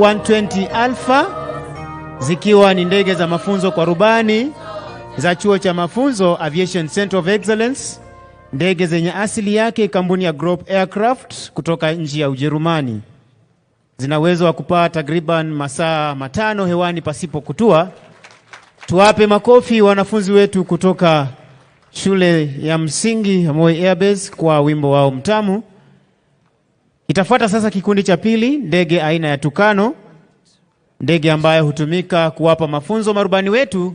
120 Alpha, zikiwa ni ndege za mafunzo kwa rubani za chuo cha mafunzo Aviation Center of Excellence, ndege zenye asili yake kampuni ya Group Aircraft kutoka nchi ya Ujerumani. Zina uwezo wa kupaa takriban masaa 5 hewani pasipo kutua. Tuwape makofi wanafunzi wetu kutoka shule ya msingi Moi Airbase kwa wimbo wao mtamu. Itafuata sasa kikundi cha pili, ndege aina ya Tucano, ndege ambayo hutumika kuwapa mafunzo marubani wetu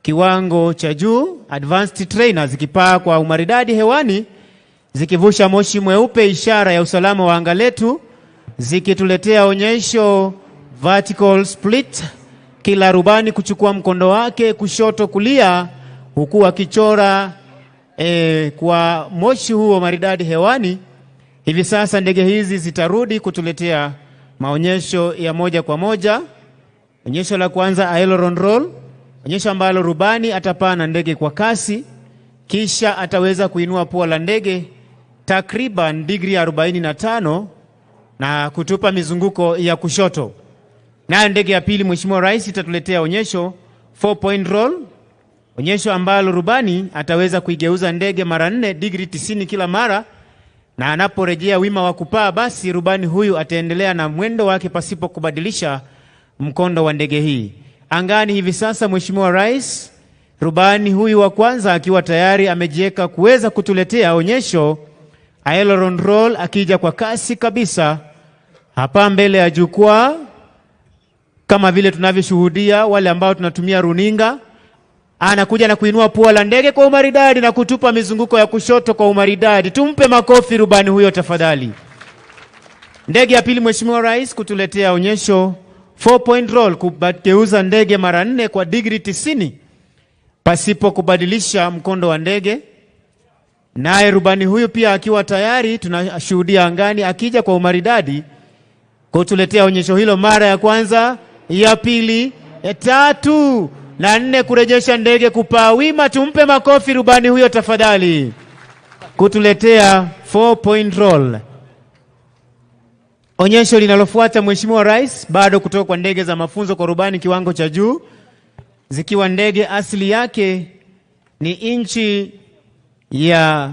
kiwango cha juu, advanced trainers, zikipaa kwa umaridadi hewani, zikivusha moshi mweupe, ishara ya usalama wa anga letu, zikituletea onyesho vertical split, kila rubani kuchukua mkondo wake kushoto kulia, huku akichora kwa moshi huo maridadi hewani. Hivi sasa ndege hizi zitarudi kutuletea maonyesho ya moja kwa moja. Onyesho la kwanza, aileron roll, onyesho ambalo rubani atapaa na ndege kwa kasi, kisha ataweza kuinua pua la ndege takriban degree 45 na kutupa mizunguko ya kushoto. Na ndege ya pili, Mheshimiwa Rais, itatuletea onyesho 4-point roll, onyesho ambalo rubani ataweza kuigeuza ndege mara 4 degree 90 kila mara, na anaporejea wima wa kupaa, basi rubani huyu ataendelea na mwendo wake pasipo kubadilisha mkondo wa ndege hii. Angani hivi sasa, Mheshimiwa Rais, rubani huyu wa kwanza akiwa tayari amejiweka kuweza kutuletea onyesho aileron roll, akija kwa kasi kabisa hapa mbele ya jukwaa, kama vile tunavyoshuhudia wale ambao tunatumia runinga. Anakuja na kuinua pua la ndege kwa umaridadi na kutupa mizunguko ya kushoto kwa umaridadi. Tumpe makofi rubani huyo tafadhali. Ndege ya pili, Mheshimiwa Rais, kutuletea onyesho 4-point roll, kugeuza ndege mara 4 kwa degree 90 pasipo kubadilisha mkondo wa ndege. Naye rubani huyu pia akiwa tayari, tunashuhudia angani akija kwa umaridadi kutuletea onyesho hilo mara ya kwanza, ya pili, ya tatu na 4, kurejesha ndege kupaa wima. Tumpe makofi rubani huyo tafadhali, kutuletea 4-point roll. Onyesho linalofuata, Mheshimiwa Rais, bado kutoka kwa ndege za mafunzo kwa rubani kiwango cha juu, zikiwa ndege asili yake ni nchi ya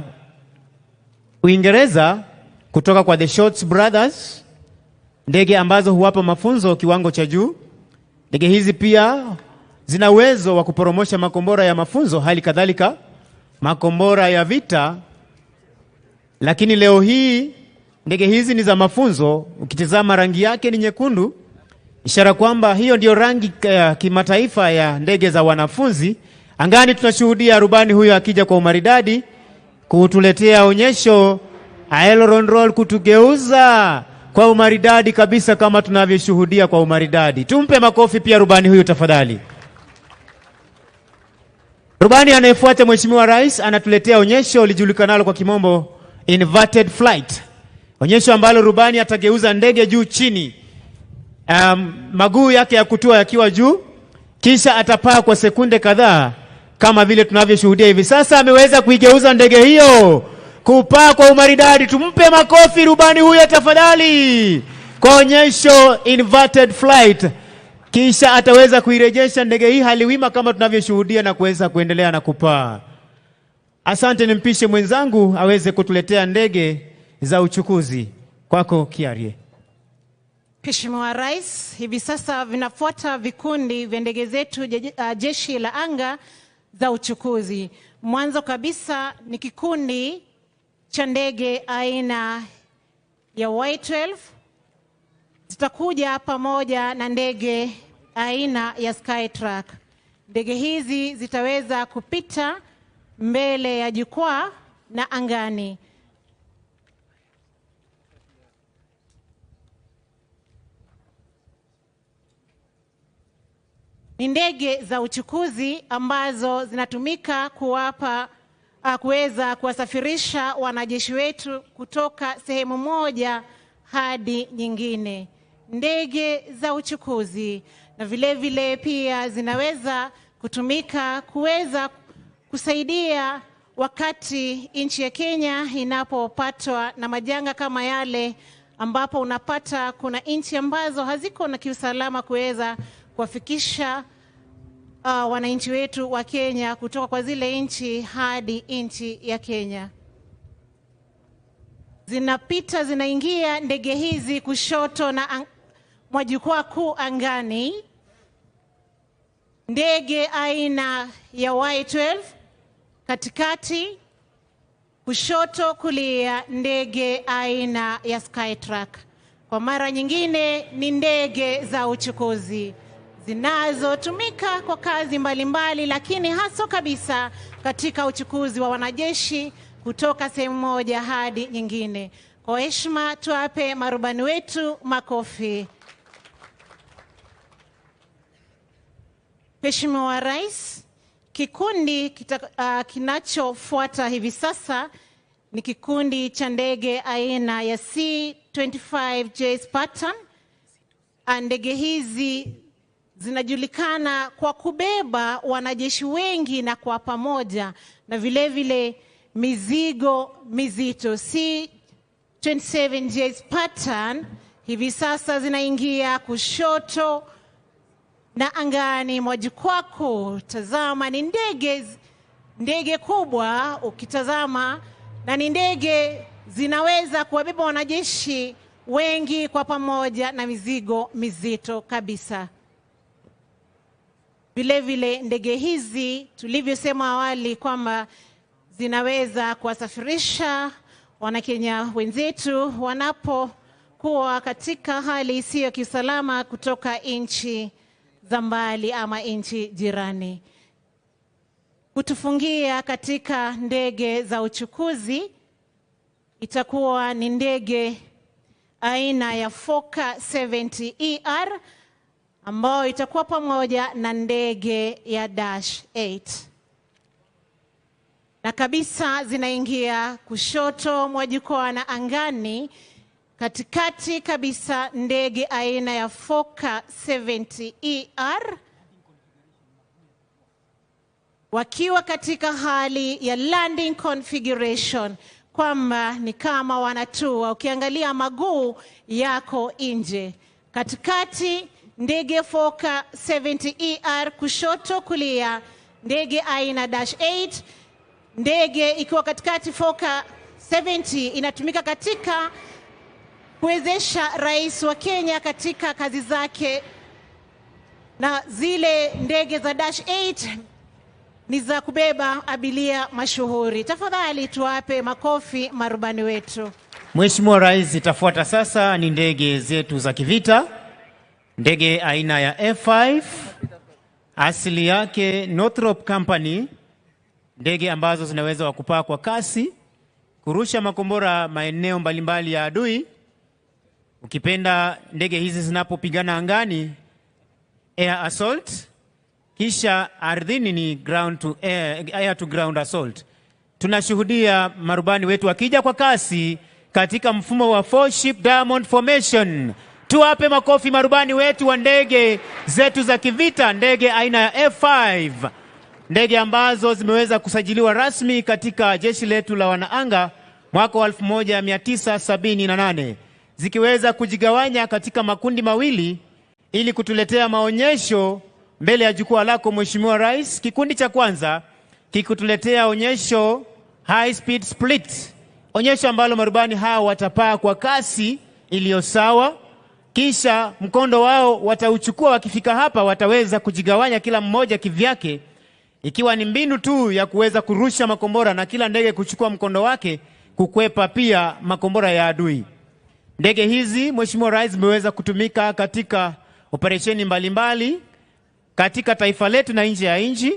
Uingereza kutoka kwa the Shorts Brothers, ndege ambazo huwapa mafunzo kiwango cha juu. Ndege hizi pia zina uwezo wa kuporomosha makombora ya mafunzo, hali kadhalika makombora ya vita. Lakini leo hii ndege hizi ni za mafunzo. Ukitazama rangi yake ni nyekundu, ishara kwamba hiyo ndio rangi kimataifa ya ndege za wanafunzi. Angani tunashuhudia rubani huyo akija kwa umaridadi kutuletea onyesho aileron roll, kutugeuza kwa umaridadi kabisa kama tunavyoshuhudia kwa umaridadi. Tumpe makofi pia rubani huyo tafadhali. Rubani anayefuata, Mheshimiwa Rais, anatuletea onyesho lijulikanalo kwa kimombo inverted flight, onyesho ambalo rubani atageuza ndege juu chini, maguu yake ya kutua yakiwa juu, kisha atapaa kwa sekunde kadhaa kama vile tunavyoshuhudia hivi sasa. Ameweza kuigeuza ndege hiyo kupaa kwa umaridadi. Tumpe makofi rubani huyo tafadhali kwa onyesho inverted flight, kisha ataweza kuirejesha ndege hii hali wima kama tunavyoshuhudia na kuweza kuendelea na kupaa. Asante, nimpishe mwenzangu aweze kutuletea ndege za uchukuzi. Kwako Kiarie. Mheshimiwa Rais, hivi sasa vinafuata vikundi vya ndege zetu jeshi la anga za uchukuzi. Mwanzo kabisa ni kikundi cha ndege aina ya Y12, zitakuja pamoja na ndege aina ya Skytrack. Ndege hizi zitaweza kupita mbele ya jukwaa na angani. Ni ndege za uchukuzi ambazo zinatumika kuweza kuwasafirisha wanajeshi wetu kutoka sehemu moja hadi nyingine. Ndege za uchukuzi na vile vile pia zinaweza kutumika kuweza kusaidia wakati nchi ya Kenya inapopatwa na majanga kama yale ambapo unapata kuna nchi ambazo haziko na kiusalama kuweza kuwafikisha wananchi wetu wa Kenya kutoka kwa zile nchi hadi nchi ya Kenya. Zinaingia ndege hizi kushoto na mwa jukwaa kuu angani, ndege aina ya Y12, katikati kushoto kulia ndege aina ya Skytrack. Kwa mara nyingine ni ndege za uchukuzi zinazotumika kwa kazi mbalimbali, lakini hasa kabisa katika uchukuzi wa wanajeshi kutoka sehemu moja hadi nyingine. Kwa heshima tuwape marubani wetu makofi. Mheshimiwa Rais, kikundi kinachofuata hivi sasa ni kikundi cha ndege aina ya C-25J Spartan. Ndege hizi zinajulikana kwa kubeba wanajeshi wengi na kwa pamoja, na vile vile mizigo mizito. C-27J Spartan hivi sasa zinaingia kushoto na angani mwa jukwaa kuu. Tazama, ni ndege kubwa ukitazama, na ni ndege zinaweza kuwabeba wanajeshi wengi kwa pamoja na mizigo mizito kabisa. Vile vile ndege hizi tulivyosema awali kwamba zinaweza kuwasafirisha Wanakenya wenzetu wanapokuwa katika hali isiyo kiusalama kutoka nchi za mbali ama nchi jirani. Kutufungia katika ndege za uchukuzi itakuwa ni ndege aina ya Fokker 70ER ambayo itakuwa pamoja na ndege ya Dash 8. Na kabisa zinaingia kushoto mwa jukwaa na angani, katikati kabisa ndege aina ya Fokker 70ER wakiwa katika hali ya landing configuration, kwamba ni kama wanatua. Ukiangalia maguu yako nje. Katikati ndege Fokker 70ER, kushoto kulia ndege aina Dash 8. Ndege ikiwa katikati Fokker 70 inatumika katika kuwezesha rais wa Kenya katika kazi zake, na zile ndege za Dash 8 ni za kubeba abiria mashuhuri. Tafadhali tuwape makofi marubani wetu. Mheshimiwa Rais, itafuata sasa ni ndege zetu za kivita. Ndege aina ya F5, asili yake Northrop Company, ndege ambazo zinaweza kupaa kwa kasi, kurusha makombora maeneo mbalimbali ya adui. Ukipenda ndege hizi zinapopigana angani, air assault, kisha ardhini ni ground to air to ground assault. Tunashuhudia marubani wetu wakija kwa kasi katika mfumo wa four ship diamond formation. Tuwape makofi marubani wetu wa ndege zetu za kivita, ndege aina ya F5, ndege ambazo zimeweza kusajiliwa rasmi katika jeshi letu la wanaanga mwaka wa 1978, zikiweza kujigawanya katika makundi mawili ili kutuletea maonyesho mbele ya jukwaa lako Mheshimiwa Rais. Kikundi cha kwanza kikutuletea onyesho high speed split, onyesho ambalo marubani hao watapaa kwa kasi iliyo sawa, kisha mkondo wao watauchukua. Wakifika hapa wataweza kujigawanya kila mmoja kivyake, ikiwa ni mbinu tu ya kuweza kurusha makombora na kila ndege kuchukua mkondo wake kukwepa pia makombora ya adui. Ndege hizi Mheshimiwa Rais zimeweza kutumika katika operesheni mbalimbali katika taifa letu na nje ya nchi,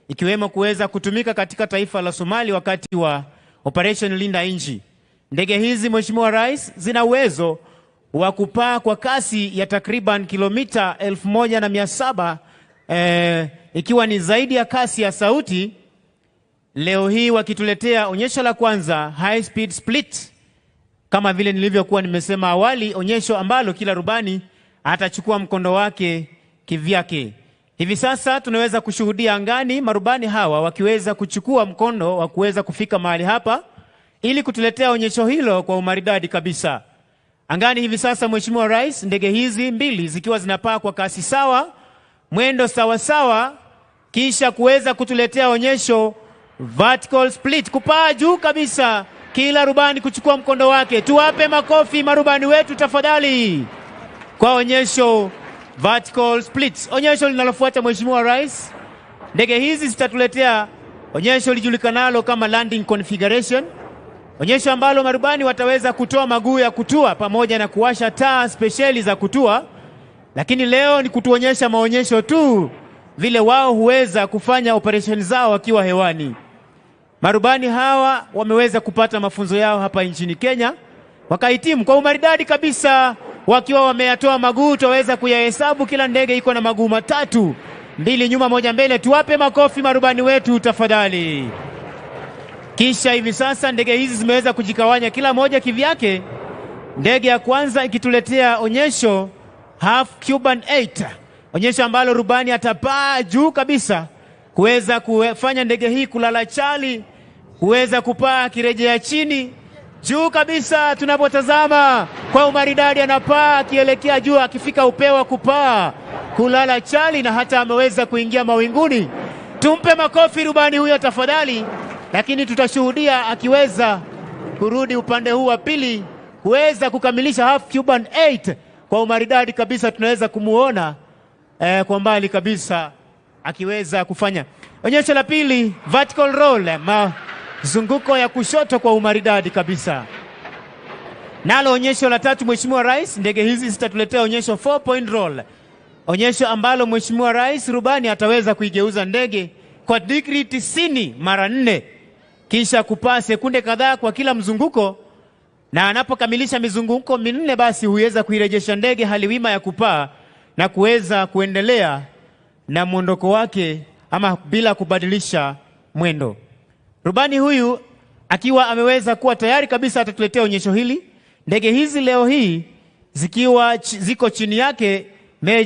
ikiwemo kuweza kutumika katika taifa la Somalia wakati wa operation Linda Nchi. Ndege hizi Mheshimiwa Rais zina uwezo wa kupaa kwa kasi ya takriban kilomita 1700, ikiwa ni zaidi ya kasi ya sauti. Leo hii wakituletea onyesho la kwanza high speed split, kama vile nilivyokuwa nimesema awali, onyesho ambalo kila rubani atachukua mkondo wake kivyake. Hivi sasa tunaweza kushuhudia angani marubani hawa wakiweza kuchukua mkondo wa kuweza kufika mahali hapa ili kutuletea onyesho hilo kwa umaridadi kabisa. angani hivi sasa, Mheshimiwa Rais, ndege hizi mbili zikiwa zinapaa kwa kasi sawa, mwendo sawa sawa, kisha kuweza kutuletea onyesho vertical split, kupaa juu kabisa, kila rubani kuchukua mkondo wake. Tuwape makofi marubani wetu tafadhali kwa onyesho vertical split. Onyesho linalofuata, Mheshimiwa Rais, ndege hizi zitatuletea onyesho lijulikanalo kama landing configuration, onyesho ambalo marubani wataweza kutoa maguu ya kutua pamoja na kuwasha taa spesheli za kutua. Lakini leo ni kutuonyesha maonyesho tu vile wao huweza kufanya operation zao wakiwa hewani. Marubani hawa wameweza kupata mafunzo yao hapa nchini Kenya, wakahitimu kwa umaridadi kabisa, wakiwa wameyatoa maguu. Tuweza kuyahesabu, kila ndege iko na maguu matatu, 2 nyuma 1 mbele. Tuwape makofi marubani wetu tafadhali. Kisha hivi sasa ndege hizi zimeweza kujikawanya kila moja kivyake. Ndege ya kwanza ikituletea onyesho half Cuban 8, onyesho ambalo rubani atapaa juu kabisa kuweza kufanya ndege hii kulala chali, kuweza kupaa kirejea chini juu kabisa. Tunapotazama kwa umaridadi, anapaa akielekea juu, akifika upeo wa kupaa kulala chali, na hata ameweza kuingia mawinguni. Tumpe makofi rubani huyo tafadhali. Lakini tutashuhudia akiweza kurudi upande huu wa pili kuweza kukamilisha half Cuban 8 kwa umaridadi kabisa. Tunaweza kumuona kwa mbali kabisa akiweza kufanya onyesho la pili, vertical roll, mazunguko ya kushoto kwa umaridadi kabisa. Nalo onyesho la tatu, Mheshimiwa Rais, ndege hizi zitatuletea onyesho 4-point roll, onyesho ambalo Mheshimiwa Rais rubani ataweza kuigeuza ndege kwa degree 90 mara 4, kisha kupaa sekunde kadhaa kwa kila mzunguko, na anapokamilisha mizunguko 4 basi huweza kuirejesha ndege hali wima ya kupaa na kuweza kuendelea na mwondoko wake ama bila kubadilisha mwendo. Rubani huyu akiwa ameweza kuwa tayari kabisa atatuletea onyesho hili. Ndege hizi leo hii zikiwa ziko chini yake